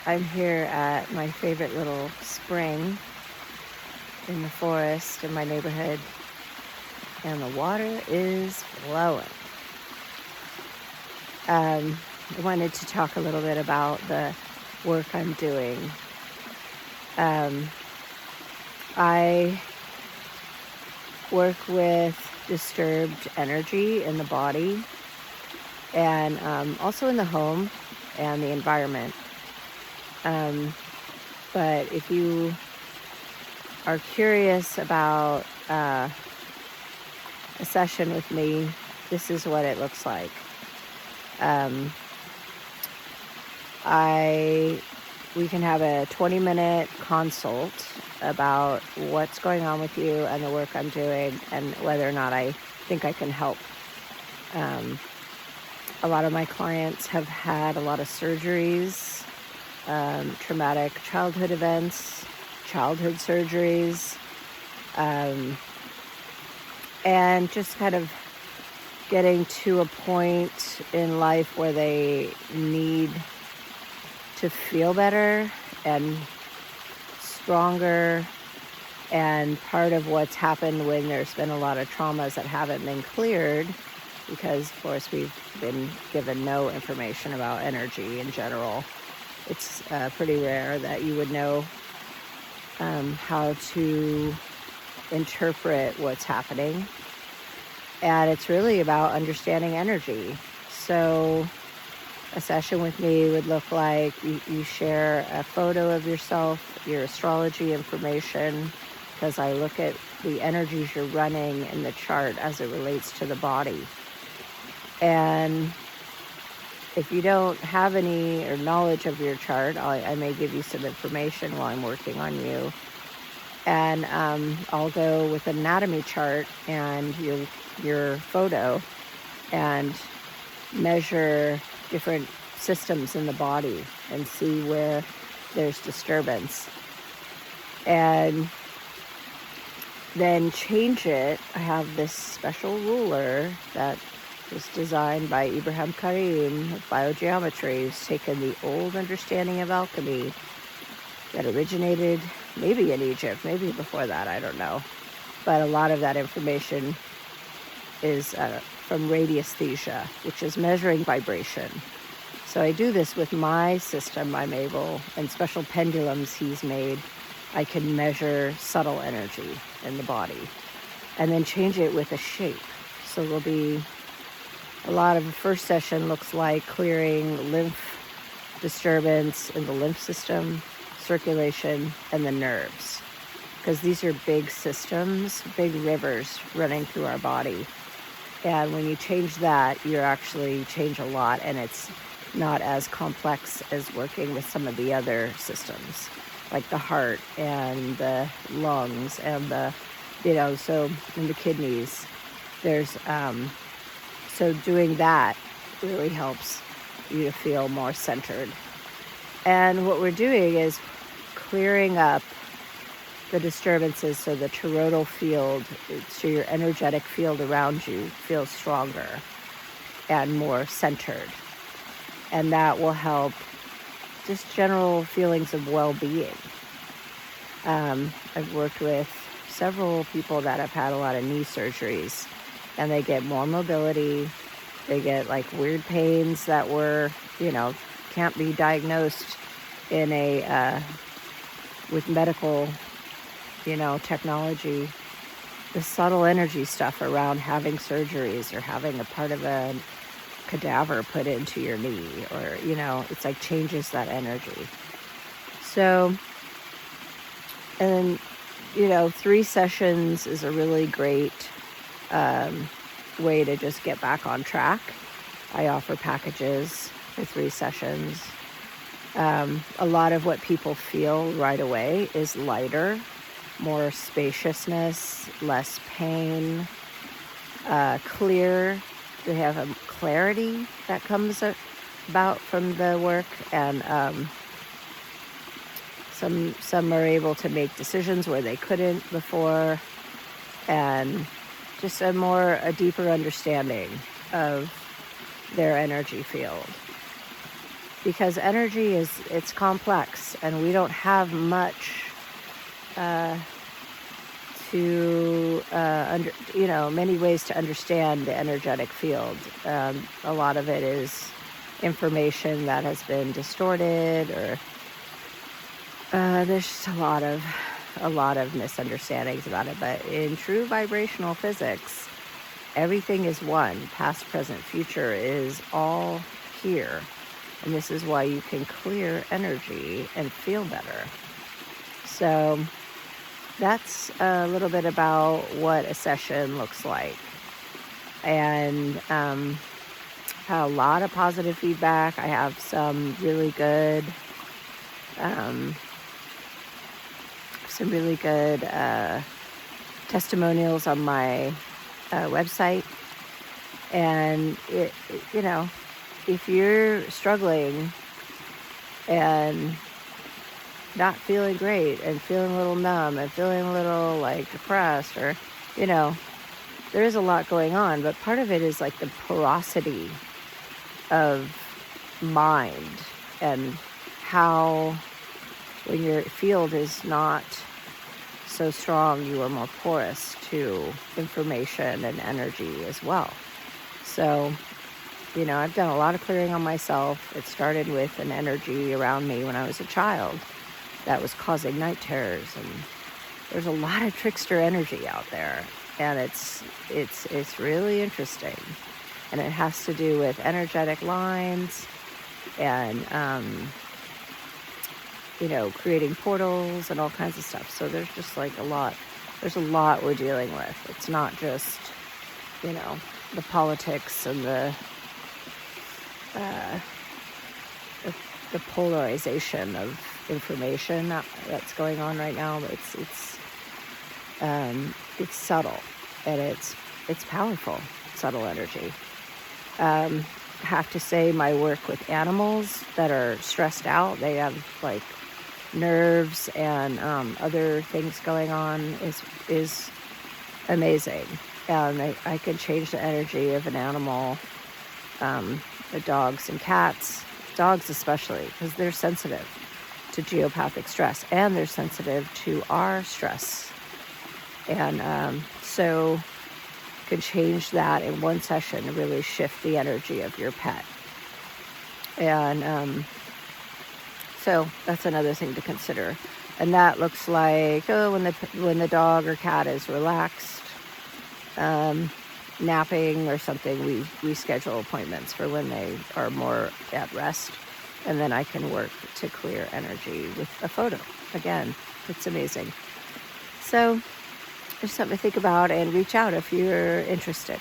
I'm here at my favorite little spring in the forest in my neighborhood, and the water is flowing. I wanted to talk a little bit about the work I'm doing. I work with disturbed energy in the body and also in the home and the environment. But if you are curious about a session with me, this is what it looks like. We can have a 20-minute consult about what's going on with you and the work I'm doing and whether or not I think I can help. A lot of my clients have had a lot of surgeries, traumatic childhood events, childhood surgeries, and just kind of getting to a point in life where they need to feel better and stronger. And part of what's happened when there's been a lot of traumas that haven't been cleared, because of course we've been given no information about energy in general. It's pretty rare that you would know how to interpret what's happening. And it's really about understanding energy. So a session with me would look like you share a photo of yourself, your astrology information, because I look at the energies you're running in the chart as it relates to the body. And if you don't have any or knowledge of your chart, I may give you some information while I'm working on you. And I'll go with an anatomy chart and your photo and measure different systems in the body and see where there's disturbance. And then change it. I have this special ruler that was designed by Ibrahim Karim of biogeometry, who's taken the old understanding of alchemy that originated maybe in Egypt, maybe before that, I don't know. But a lot of that information is from radiesthesia, which is measuring vibration. So I do this with my system. I'm able, and special pendulums he's made, I can measure subtle energy in the body and then change it with a shape. So there'll be a lot of the first session looks like clearing lymph disturbance in the lymph system, circulation, and the nerves. Because these are big systems, big rivers running through our body. And when you change that, you actually change a lot, and it's not as complex as working with some of the other systems, like the heart and the lungs and the, so in the kidneys. There's, so doing that really helps you to feel more centered. And what we're doing is clearing up the disturbances so the toroidal field, so your energetic field around you feels stronger and more centered. And that will help just general feelings of well-being. I've worked with several people that have had a lot of knee surgeries, and they get more mobility. They get like weird pains that were, can't be diagnosed in with medical, technology. The subtle energy stuff around having surgeries or having a part of a cadaver put into your knee, or, it's like changes that energy. So, and 3 sessions is a really great way to just get back on track. I offer packages for 3 sessions. A lot of what people feel right away is lighter, more spaciousness, less pain, clear. They have a clarity that comes about from the work, and some are able to make decisions where they couldn't before, and just a deeper understanding of their energy field. because energy it's complex, and we don't have much many ways to understand the energetic field. A lot of it is information that has been distorted, or there's just a lot of misunderstandings about it. But in true vibrational physics, everything is one. Past, present, future is all here. And this is why you can clear energy and feel better. So that's a little bit about what a session looks like. And had a lot of positive feedback. I have some really good testimonials on my website. And if you're struggling and not feeling great, and feeling a little numb, and feeling a little like depressed, or there is a lot going on, but part of it is like the porosity of mind, and how when your field is not so strong, you are more porous to information and energy as well. So I've done a lot of clearing on myself. It started with an energy around me when I was a child that was causing night terrors, and there's a lot of trickster energy out there, and it's really interesting, and it has to do with energetic lines, and creating portals and all kinds of stuff. So there's just like a lot we're dealing with. It's not just the politics and the polarization of information that's going on right now. It's subtle, and it's powerful, subtle energy. I have to say, my work with animals that are stressed out, they have like nerves and other things going on, is amazing. And I can change the energy of an animal, the dogs and cats, dogs especially, because they're sensitive to geopathic stress, and they're sensitive to our stress. And so you can change that in one session and really shift the energy of your pet. And so that's another thing to consider. And that looks like when the dog or cat is relaxed, napping or something, we schedule appointments for when they are more at rest, and then I can work to clear energy with a photo. Again, it's amazing. So there's something to think about, and reach out if you're interested.